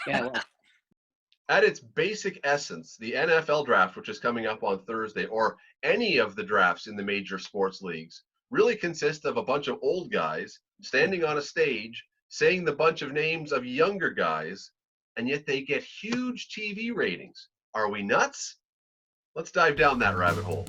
Yeah, well, At its basic essence, the NFL draft, which is coming up on Thursday, or any of the drafts in the major sports leagues, really consists of a bunch of old guys standing on a stage saying the bunch of names of younger guys, and yet they get huge TV ratings. Are we nuts? Let's dive down that rabbit hole.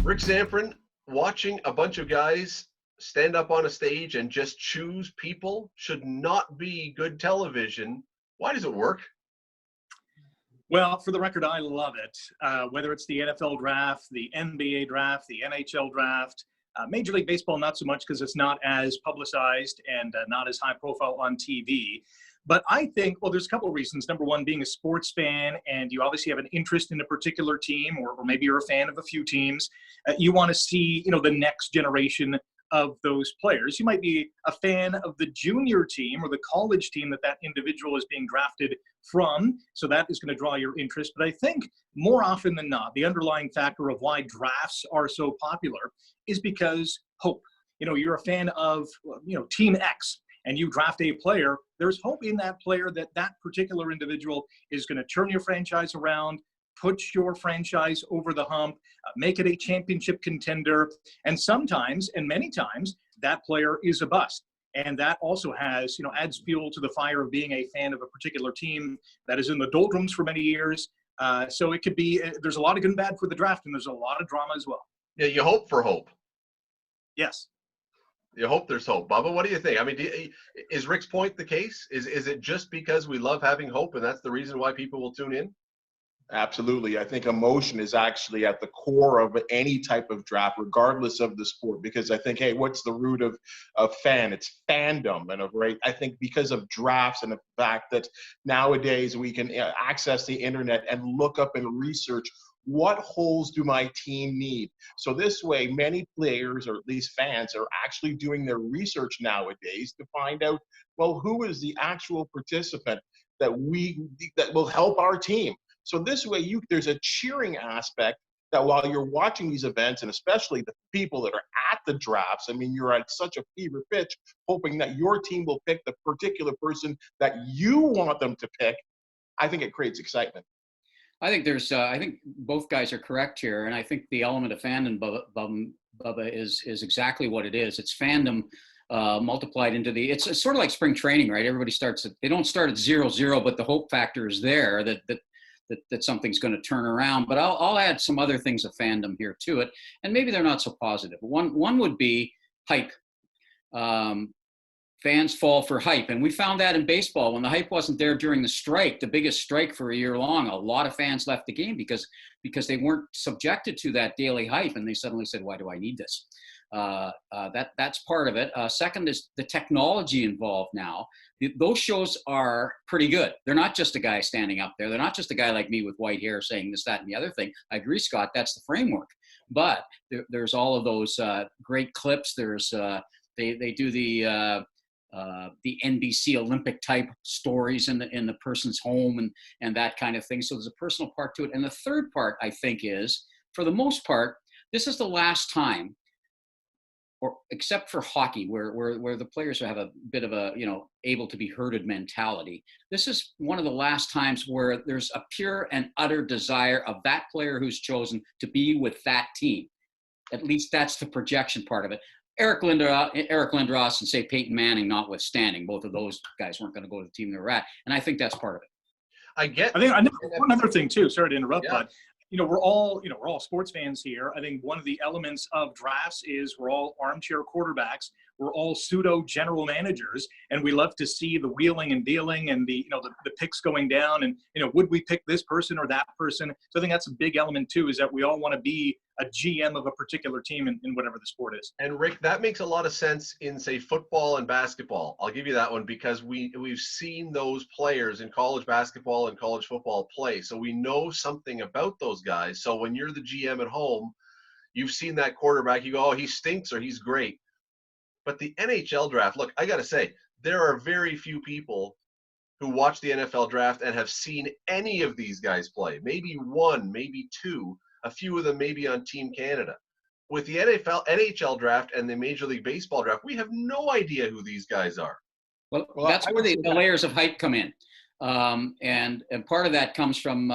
Rick Zamprin, watching a bunch of guys stand up on a stage and just choose people should not be good television. Why does it work? Well, for the record, I love it. Whether it's the NFL draft, the NBA draft, the NHL draft, Major League Baseball, not so much because it's not as publicized and not as high profile on TV. But I think, well, there's a couple of reasons. Number one, being a sports fan and you obviously have an interest in a particular team, or maybe you're a fan of a few teams. You want to see, the next generation of those players. You might be a fan of the junior team or the college team that individual is being drafted from. So that is going to draw your interest. But I think more often than not, the underlying factor of why drafts are so popular is because hope. You're a fan of, Team X, and you draft a player, there's hope in that player that particular individual is going to turn your franchise around, put your franchise over the hump, make it a championship contender. And sometimes, and many times, that player is a bust. And that also has, adds fuel to the fire of being a fan of a particular team that is in the doldrums for many years. So it could be, there's a lot of good and bad for the draft, and there's a lot of drama as well. Yeah, you hope for hope. Yes. You hope there's hope. Bubba, what do you think? I mean, is Rick's point the case? Is it just because we love having hope and that's the reason why people will tune in? Absolutely. I think emotion is actually at the core of any type of draft, regardless of the sport, because I think, hey, what's the root of fan? It's fandom. And right, I think because of drafts and the fact that nowadays we can access the internet and look up and research what holes do my team need? So this way, many players, or at least fans, are actually doing their research nowadays to find out, well, who is the actual participant that will help our team? So this way, there's a cheering aspect that while you're watching these events, and especially the people that are at the drafts, I mean, you're at such a fever pitch, hoping that your team will pick the particular person that you want them to pick. I think it creates excitement. I think I think both guys are correct here, and I think the element of fandom, Bubba, is exactly what it is. It's fandom multiplied into it's sort of like spring training, right? Everybody they don't start at 0-0, but the hope factor is there that something's going to turn around. But I'll add some other things of fandom here to it, and maybe they're not so positive. One would be hype. Fans fall for hype. And we found that in baseball when the hype wasn't there during the strike, the biggest strike for a year long, a lot of fans left the game because they weren't subjected to that daily hype. And they suddenly said, why do I need this? That's part of it. Second is the technology involved now. Those shows are pretty good. They're not just a guy standing up there. They're not just a guy like me with white hair saying this, that, and the other thing. I agree, Scott, that's the framework. But there's all of those great clips. There's they do the NBC Olympic type stories in the person's home and that kind of thing. So there's a personal part to it. And the third part, I think, is, for the most part, this is the last time, or except for hockey, where the players have a bit of a, able to be herded mentality. This is one of the last times where there's a pure and utter desire of that player who's chosen to be with that team. At least that's the projection part of it. Eric Lindros and, say, Peyton Manning notwithstanding, both of those guys weren't going to go to the team they were at, and I think that's part of it. I think one other thing too. Sorry to interrupt, yeah. But we're all sports fans here. I think one of the elements of drafts is we're all armchair quarterbacks. We're all pseudo general managers, and we love to see the wheeling and dealing and the picks going down. And would we pick this person or that person? So I think that's a big element too. Is that we all want to be a GM of a particular team in whatever the sport is. And Rick, that makes a lot of sense in, say, football and basketball. I'll give you that one because we've seen those players in college basketball and college football play. So we know something about those guys. So when you're the GM at home, you've seen that quarterback, you go, oh, he stinks or he's great. But the NHL draft, look, I got to say, there are very few people who watch the NFL draft and have seen any of these guys play. Maybe one, maybe two. a few of them maybe on Team Canada. With the NHL draft and the Major League Baseball draft, we have no idea who these guys are. Well, that's where the layers of hype come in. And part of that comes from,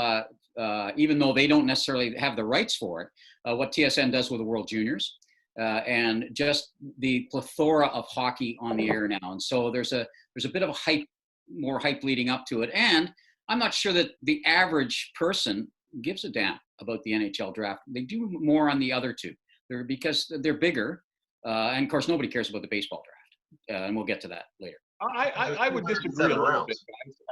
even though they don't necessarily have the rights for it, what TSN does with the World Juniors, and just the plethora of hockey on the air now. And so there's a bit of a more hype leading up to it. And I'm not sure that the average person gives a damn about the NHL draft. They do more on the other two. Because they're bigger. And of course, nobody cares about the baseball draft. And we'll get to that later. I would disagree a little bit.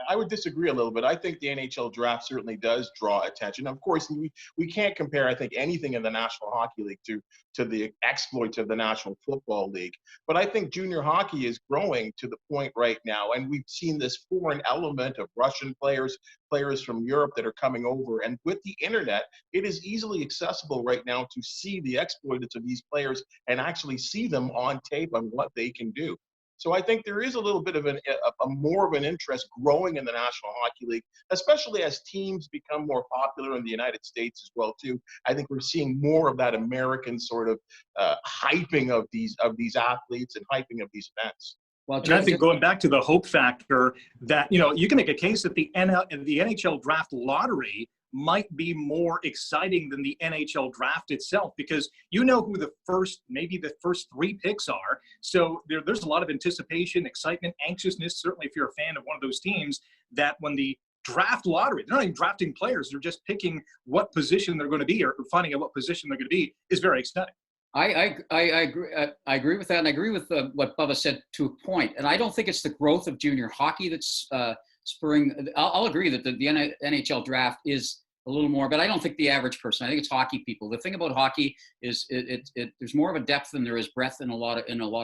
I would disagree a little bit. I think the NHL draft certainly does draw attention. Of course, we can't compare, I think, anything in the National Hockey League to the exploits of the National Football League. But I think junior hockey is growing to the point right now, and we've seen this foreign element of Russian players from Europe that are coming over. And with the internet, it is easily accessible right now to see the exploits of these players and actually see them on tape on what they can do. So I think there is a little bit of a more of an interest growing in the National Hockey League, especially as teams become more popular in the United States as well too. I think we're seeing more of that American sort of hyping of these athletes and hyping of these events. Well, and I think going back to the hope factor, that you can make a case that the NHL draft lottery might be more exciting than the NHL draft itself, because who the first 3 picks are. So there's a lot of anticipation, excitement, anxiousness, certainly if you're a fan of one of those teams, that when the draft lottery, they're not even drafting players, they're just picking what position they're going to be or finding out what position they're going to be, is very exciting. I agree with that, and I agree with what Bubba said to a point. And I don't think it's the growth of junior hockey that's spurring. I'll agree that the NHL draft is a little more, but I don't think the average person. I think it's hockey people. The thing about hockey is there's more of a depth than there is breadth in a lot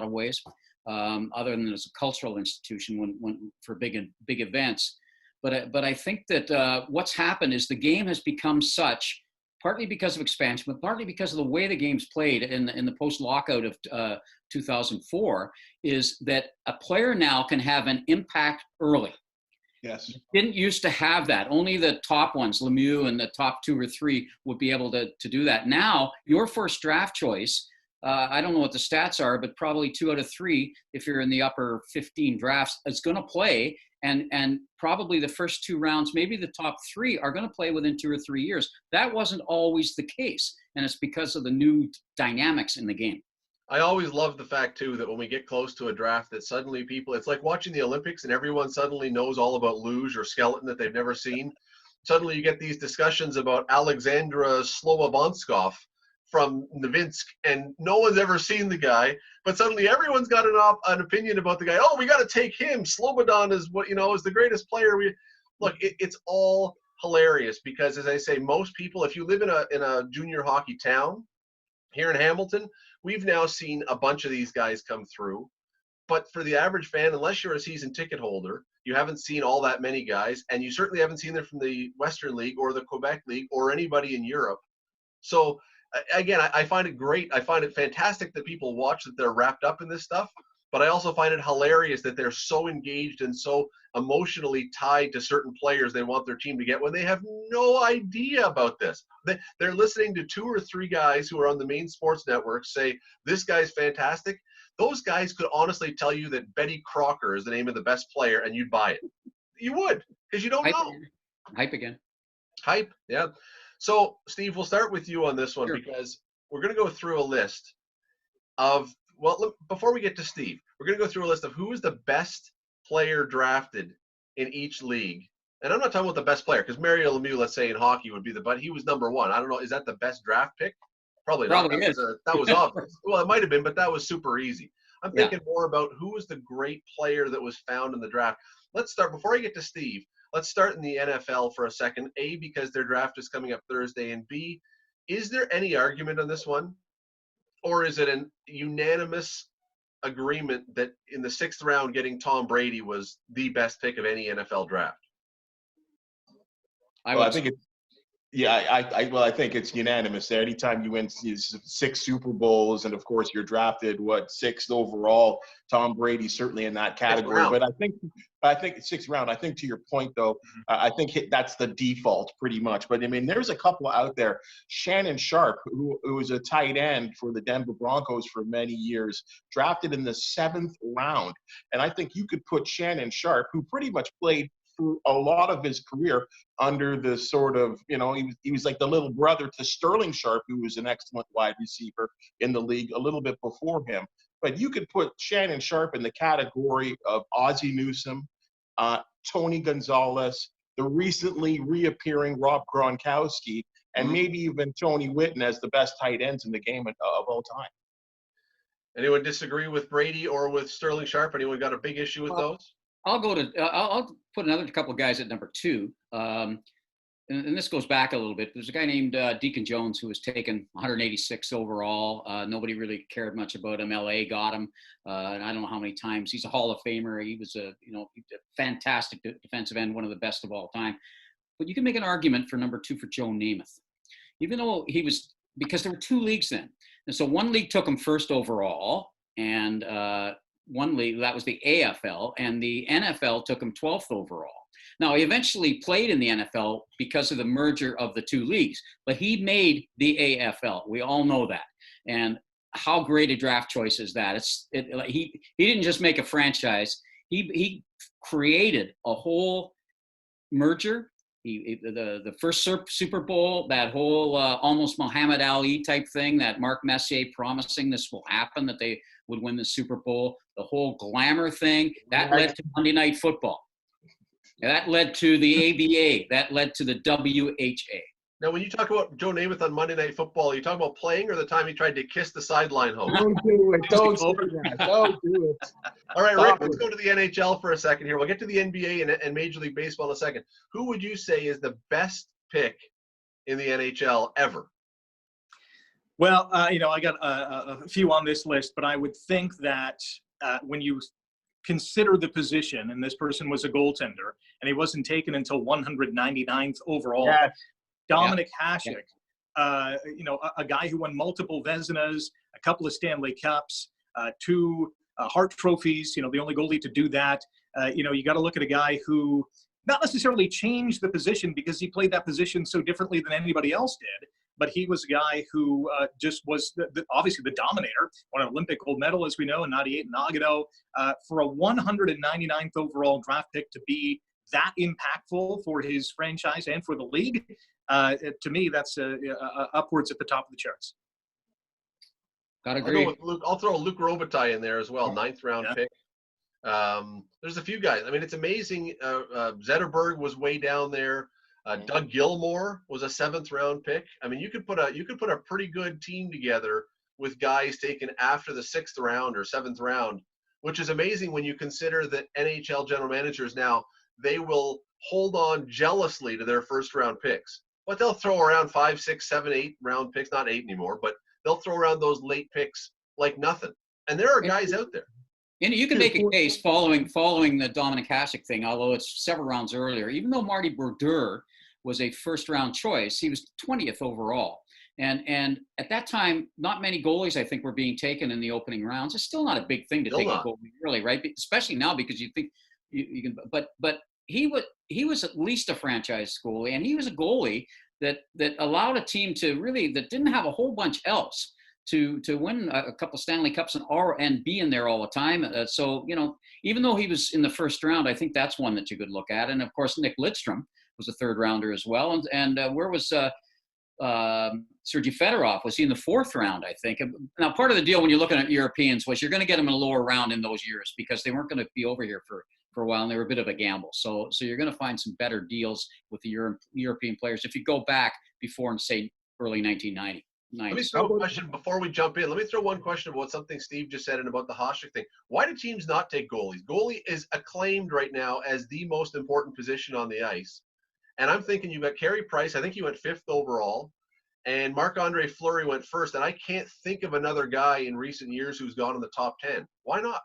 of ways. Other than as a cultural institution when for big events. But I think that what's happened is the game has become such, partly because of expansion, but partly because of the way the game's played in the post-lockout of 2004, is that a player now can have an impact early. Yes. You didn't used to have that. Only the top ones, Lemieux and the top 2 or 3, would be able to do that. Now, your first draft choice, I don't know what the stats are, but probably 2 out of 3, if you're in the upper 15 drafts, is going to play. And probably the first 2 rounds, maybe the top 3 are going to play within 2 or 3 years. That wasn't always the case. And it's because of the new dynamics in the game. I always love the fact, too, that when we get close to a draft, that suddenly it's like watching the Olympics and everyone suddenly knows all about luge or skeleton that they've never seen. Suddenly you get these discussions about Alexandra Slobodanskov from Novinsk, and no one's ever seen the guy, but suddenly everyone's got an opinion about the guy. Oh, we got to take him. Slobodan is is the greatest player. It's all hilarious because, as I say, most people, if you live in a junior hockey town here in Hamilton, we've now seen a bunch of these guys come through. But for the average fan, unless you're a season ticket holder, you haven't seen all that many guys, and you certainly haven't seen them from the Western League or the Quebec League or anybody in Europe. So again, I find it great. I find it fantastic that people watch, that they're wrapped up in this stuff. But I also find it hilarious that they're so engaged and so emotionally tied to certain players they want their team to get when they have no idea about this. They're listening to 2 or 3 guys who are on the main sports networks say, this guy's fantastic. Those guys could honestly tell you that Betty Crocker is the name of the best player, and you'd buy it. You would, because you don't know. Hype again. Hype, yeah. So, Steve, we'll start with you on this one, Sure. Because we're going to go through a list of, before we get to Steve, we're going to go through a list of who is the best player drafted in each league. And I'm not talking about the best player, because Mario Lemieux, let's say in hockey, would be but he was number 1. I don't know, is that the best draft pick? Probably not. That was obvious. Well, it might have been, but that was super easy. I'm thinking more about who was the great player that was found in the draft. Let's start, before I get to Steve, let's start in the NFL for a second. A, because their draft is coming up Thursday, and B, is there any argument on this one? Or is it a unanimous agreement that in the 6th round getting Tom Brady was the best pick of any NFL draft? I think Yeah, well, I think it's unanimous. Anytime you win 6 Super Bowls, and of course you're drafted, sixth overall, Tom Brady's certainly in that Sixth category. round. But I think sixth round. I think to your point though, I think that's the default pretty much. But I mean, there's a couple out there. Shannon Sharp, who was a tight end for the Denver Broncos for many years, drafted in the 7th round, and I think you could put Shannon Sharp, who pretty much played for a lot of his career under the sort of, he was like the little brother to Sterling Sharp, who was an excellent wide receiver in the league a little bit before him. But you could put Shannon Sharp in the category of Ozzie Newsome, Tony Gonzalez, the recently reappearing Rob Gronkowski, and maybe even Tony Whitten as the best tight ends in the game of all time. Anyone disagree with Brady or with Sterling Sharp? Anyone got a big issue with those? I'll put another couple of guys at number 2. And this goes back a little bit. There's a guy named Deacon Jones who was taken 186 overall. Nobody really cared much about him. LA got him, and I don't know how many times. He's a Hall of Famer. He was a fantastic defensive end, one of the best of all time. But you can make an argument for number 2 for Joe Namath, even though because there were 2 leagues then, and so one league took him first overall, and one league, that was the AFL, and the NFL took him 12th overall. Now, he eventually played in the NFL because of the merger of the 2 leagues, but he made the AFL. We all know that. And how great a draft choice is that? He didn't just make a franchise. He created a whole merger. The first Super Bowl, that whole almost Muhammad Ali type thing, that Mark Messier promising this will happen, that they would win the Super Bowl, the whole glamour thing, that led to Monday Night Football. That led to the ABA. That led to the WHA. Now, when you talk about Joe Namath on Monday Night Football, are you talking about playing or the time he tried to kiss the sideline host? Don't do it. Don't do that. Don't do it. All right, Rick, let's go to the NHL for a second here. We'll get to the NBA and Major League Baseball in a second. Who would you say is the best pick in the NHL ever? Well, I got a few on this list, but I would think that when you consider the position, and this person was a goaltender, and he wasn't taken until 199th overall. Yes. Dominic Hasek, a guy who won multiple Vezinas, a couple of Stanley Cups, 2 Hart trophies, the only goalie to do that. You got to look at a guy who not necessarily changed the position because he played that position so differently than anybody else did, but he was a guy who just was obviously the dominator, won an Olympic gold medal, as we know, in '98 in Nagano. For a 199th overall draft pick to be that impactful for his franchise and for the league, to me, that's upwards at the top of the charts. Gotta agree. I'll throw Luke Robitaille in there as well, 9th round pick. There's a few guys. I mean, it's amazing. Zetterberg was way down there. Doug Gilmour was a 7th round pick. I mean, you could put a pretty good team together with guys taken after the 6th round or 7th round, which is amazing when you consider that NHL general managers now, they will hold on jealously to their first round picks, but they'll throw around 5, 6, 7, 8 round picks, not 8 anymore, but they'll throw around those late picks like nothing. And there are guys out there. And you can make a case following the Dominic Hasek thing, although it's several rounds earlier. Even though Marty Brodeur was a first-round choice, he was 20th overall. And at that time, not many goalies, I think, were being taken in the opening rounds. It's still not a big thing to take a goalie early, right? Especially now because you think you can. But he was at least a franchise goalie, and he was a goalie that allowed a team that didn't have a whole bunch else to win a couple Stanley Cups and be in there all the time. So, even though he was in the first round, I think that's one that you could look at. And, of course, Nick Lidstrom was a 3rd rounder as well. And where was Sergei Fedorov? Was he in the 4th round, I think? Now, part of the deal when you're looking at Europeans was you're going to get them in a lower round in those years because they weren't going to be over here for a while, and they were a bit of a gamble. So you're going to find some better deals with the European players if you go back before, say, early 1990. Let me throw a question before we jump in. Let me throw one question about something Steve just said and about the Hasek thing. Why do teams not take goalies? Goalie is acclaimed right now as the most important position on the ice. And I'm thinking you've got Carey Price. I think he went 5th overall. And Marc-Andre Fleury went 1st. And I can't think of another guy in recent years who's gone in the top 10. Why not?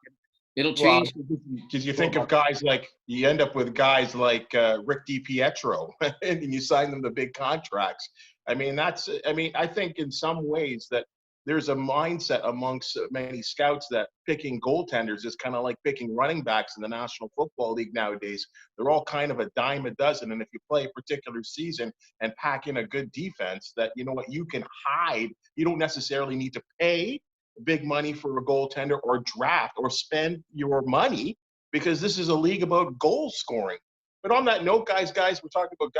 It'll Well, change. because you think of guys like, you end up with guys like Rick DiPietro, and you sign them to big contracts. I mean, I think in some ways that there's a mindset amongst many scouts that picking goaltenders is kind of like picking running backs in the National Football League nowadays. They're all kind of a dime a dozen. And if you play a particular season and pack in a good defense, that, you know what, you can hide. You don't necessarily need to pay big money for a goaltender or draft or spend your money, because this is a league about goal scoring. But on that note, guys, we're talking about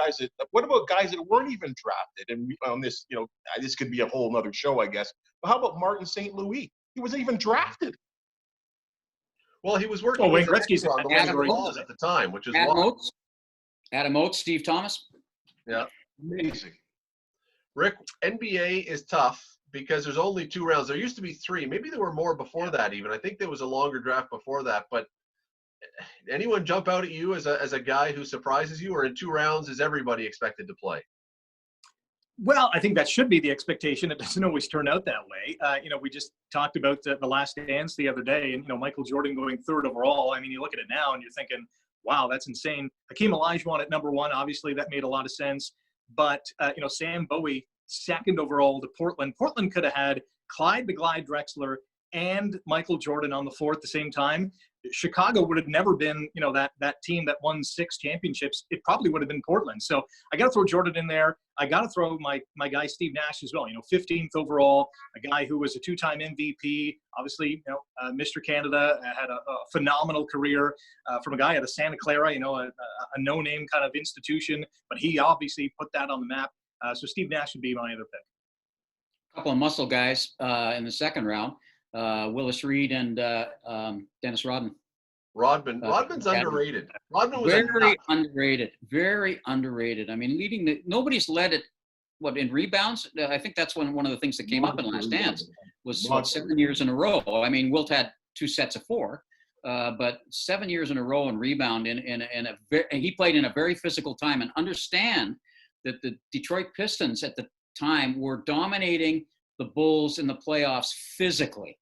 what about guys that weren't even drafted? And on this, this could be a whole nother show, I guess. But how about Martin St. Louis? He wasn't even drafted. Well, he was working Wayne with Gretzky's on the West category Laws at the time, which is Adam why. Oates, Adam Oates, Steve Thomas. Yeah. Amazing. Rick, NBA is tough because there's only 2 rounds. There used to be 3. Maybe there were more before that even. I think there was a longer draft before that. But anyone jump out at you as a guy who surprises you, or in 2 rounds is everybody expected to play? Well, I think that should be the expectation. It doesn't always turn out that way. We just talked about the Last Dance the other day, and Michael Jordan going 3rd overall. I mean, you look at it now and you're thinking, wow, that's insane. Hakeem Olajuwon at number 1, obviously that made a lot of sense. But Sam Bowie 2nd overall to Portland. Portland could have had Clyde the Glide Drexler and Michael Jordan on the floor at the same time. Chicago would have never been, that team that won 6 championships. It probably would have been Portland. So I got to throw Jordan in there. I got to throw my guy Steve Nash as well. 15th overall, a guy who was a 2-time MVP. Obviously, Mr. Canada had a phenomenal career from a guy out of Santa Clara. A no-name kind of institution, but he obviously put that on the map. So Steve Nash would be my other pick. A couple of muscle guys in the 2nd round. Willis Reed and Dennis Rodman. Rodman's underrated. Rodman was very underrated. I mean, nobody's led it. What, in rebounds? I think that's one of the things that came up in Last Dance was 7 years in a row. I mean, Wilt had 2 sets of 4, but 7 years in a row in rebound. And he played in a very physical time. And understand that the Detroit Pistons at the time were dominating the Bulls in the playoffs physically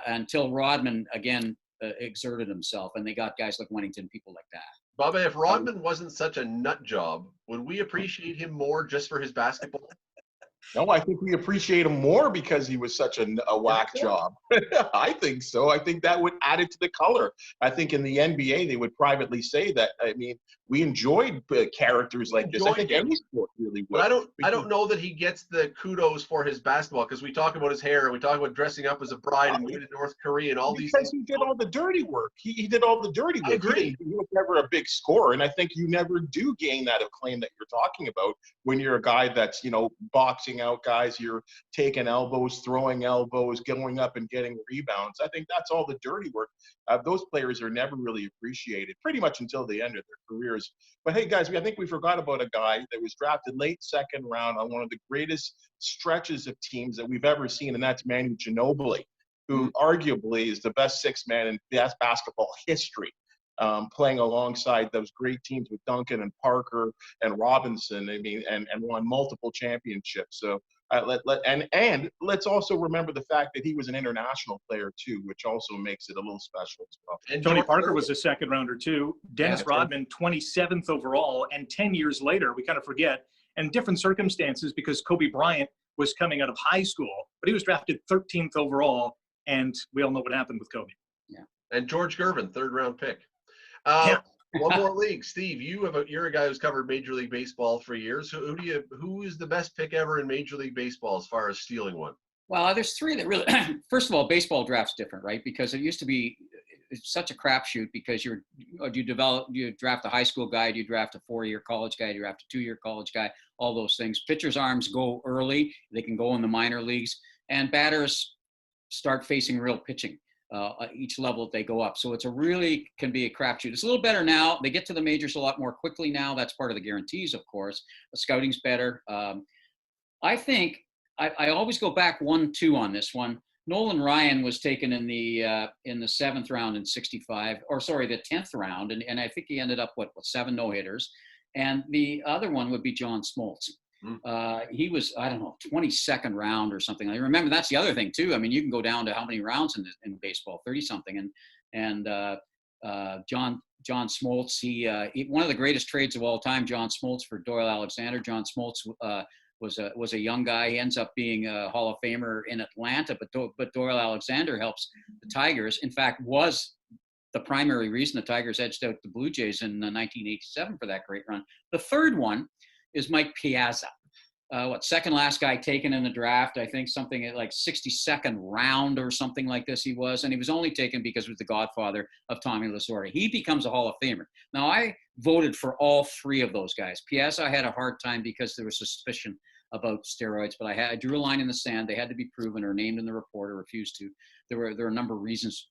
until Rodman again exerted himself, and they got guys like Wennington, people like that. Bubba, if Rodman wasn't such a nut job, would we appreciate him more just for his basketball? No, I think we appreciate him more because he was such a whack job. I think so. I think that would add it to the color. I think in the NBA, they would privately say that. I mean, we enjoyed characters like this. I think any sport really would. But I don't know that he gets the kudos for his basketball, because we talk about his hair and we talk about dressing up as a bride and going to North Korea and all these things. Because he did all the dirty work. He did all the dirty work. I agree. He was never a big scorer, and I think you never do gain that acclaim that you're talking about when you're a guy that's, boxing out guys, you're taking elbows, throwing elbows, going up and getting rebounds. I think that's all the dirty work. Those players are never really appreciated pretty much until the end of their careers. But hey, guys, I think we forgot about a guy that was drafted late 2nd round on one of the greatest stretches of teams that we've ever seen, and that's Manu Ginobili, who arguably is the best 6th man in basketball history. Playing alongside those great teams with Duncan and Parker and Robinson, and won multiple championships. So let's also remember the fact that he was an international player too, which also makes it a little special as well. And Tony Parker was a 2nd rounder too. Dennis Rodman, 27th overall, and 10 years later, we kind of forget, and different circumstances because Kobe Bryant was coming out of high school, but he was drafted 13th overall, and we all know what happened with Kobe. Yeah. And George Gervin, 3rd round pick. One more league, Steve. You're a guy who's covered Major League Baseball for years. Who is the best pick ever in Major League Baseball as far as stealing one? Well, there's 3 that really. First of all, baseball draft's different, right? Because it used to be such a crapshoot because you draft a high school guy, you draft a 4-year college guy, you draft a 2-year college guy, all those things. Pitchers' arms go early; they can go in the minor leagues, and batters start facing real pitching. Each level that they go up. So can be a crapshoot. It's a little better now. They get to the majors a lot more quickly now. That's part of the guarantees, of course. The scouting's better. I think I always go back 1-2 on this one. Nolan Ryan was taken in the 7th round in '65, or sorry, the 10th round, and I think he ended up with 7 no-hitters. And the other one would be John Smoltz. He was, I don't know, 22nd round or something. I remember that's the other thing too. I mean, you can go down to how many rounds in baseball, 30 something. And John Smoltz, he one of the greatest trades of all time, John Smoltz for Doyle Alexander. John Smoltz was a young guy. He ends up being a Hall of Famer in Atlanta, but Doyle Alexander helps the Tigers. In fact, was the primary reason the Tigers edged out the Blue Jays in 1987 for that great run. The third one is Mike Piazza. Second last guy taken in the draft, I think something like 62nd round or something like this he was. And he was only taken because he was the godfather of Tommy Lasorda. He becomes a Hall of Famer. Now, I voted for all three of those guys. Piazza, I had a hard time because there was suspicion about steroids, but I drew a line in the sand. They had to be proven or named in the report or refused to. There were a number of reasons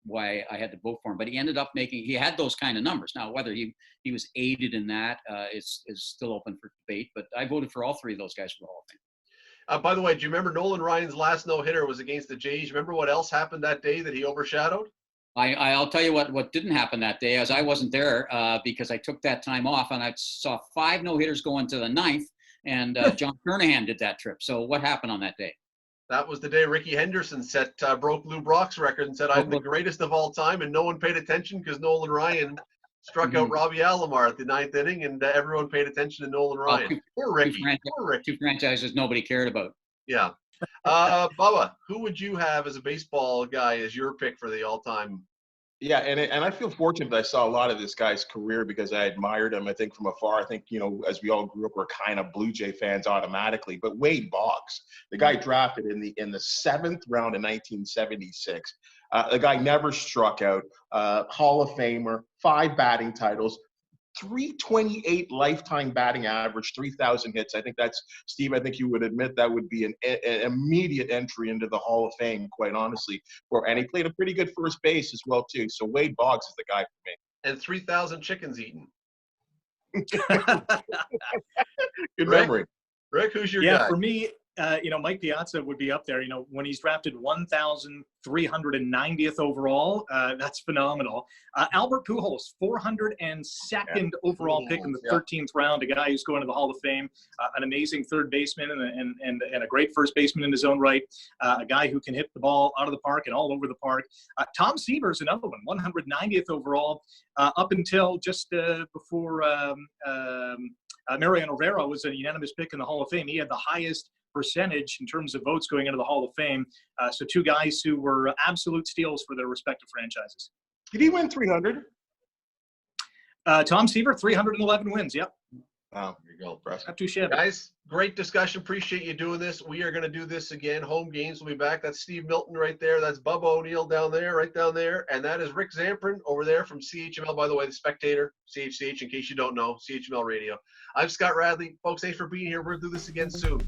why I had to vote for him, but he ended up he had those kind of numbers. Now, whether he was aided in that is still open for debate, but I voted for all three of those guys for the Hall of Fame. By the way, do you remember Nolan Ryan's last no-hitter was against the Jays? Remember what else happened that day that he overshadowed? I'll tell you what didn't happen that day, as I wasn't there because I took that time off, and I saw 5 no-hitters go into the 9th, and John Kernahan did that trip. So what happened on that day? That was the day Ricky Henderson broke Lou Brock's record and said, I'm the greatest of all time, and no one paid attention because Nolan Ryan struck out Robbie Alomar at the 9th inning, and everyone paid attention to Nolan Ryan. Poor Ricky. Poor Ricky. 2 franchises nobody cared about. Yeah. Bubba, who would you have as a baseball guy as your pick for the all-time? Yeah, and I feel fortunate that I saw a lot of this guy's career because I admired him, I think, from afar. I think, as we all grew up, we're kind of Blue Jay fans automatically. But Wade Boggs, the guy drafted in the 7th round in 1976. The guy never struck out, Hall of Famer, 5 batting titles, 328 lifetime batting average, 3,000 hits. I think that's, Steve, I think you would admit that would be an immediate entry into the Hall of Fame, quite honestly. And he played a pretty good first base as well, too. So Wade Boggs is the guy for me. And 3,000 chickens eaten. Good memory. Rick, who's your guy? Yeah, for me, Mike Piazza would be up there. When he's drafted 1,390th overall, that's phenomenal. Albert Pujols, 402nd overall pick in the 13th round, a guy who's going to the Hall of Fame, an amazing third baseman and a great first baseman in his own right, a guy who can hit the ball out of the park and all over the park. Tom Seaver's another one, 190th overall, up until just before Mariano Rivera was a unanimous pick in the Hall of Fame. He had the highest percentage in terms of votes going into the Hall of Fame. So 2 guys who were absolute steals for their respective franchises. Did he win 300? Tom Seaver, 311 wins. Yep. Wow, there you go. Impressive. Not too shabby. Guys, great discussion. Appreciate you doing this. We are going to do this again. Home games will be back. That's Steve Milton right there. That's Bubba O'Neill down there, right down there. And that is Rick Zamprin over there from CHML, by the way, the Spectator, CHCH, in case you don't know, CHML Radio. I'm Scott Radley. Folks, thanks for being here. We're going to do this again soon.